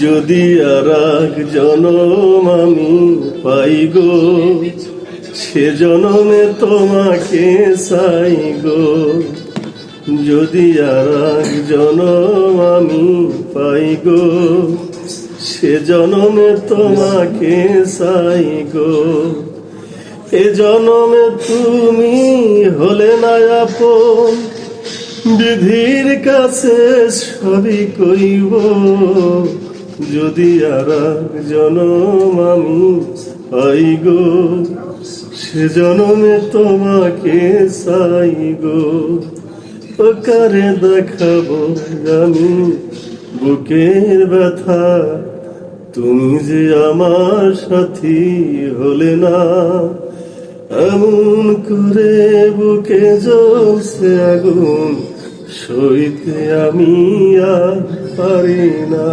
যদি আর এক জনম আমি পাই গো, সে জনমে তোমাকে চাই গো। যদি আর এক জনম আমি পাই গো, সে জনমে তোমাকে চাই গো। এ জনমে তুমি হলে না আপন, বিধির কাছে সবই কইব। যদি আর এক জনম আমি পাই গো, সে জনমে তোমাকে চাই গো। কারে দেখাবো আমি বুকের ব্যথা, তুমি যে আমার সাথী হলে না। এমন করে বুকে জ্বলছে আগুন, সইতে আমি আর পারি না।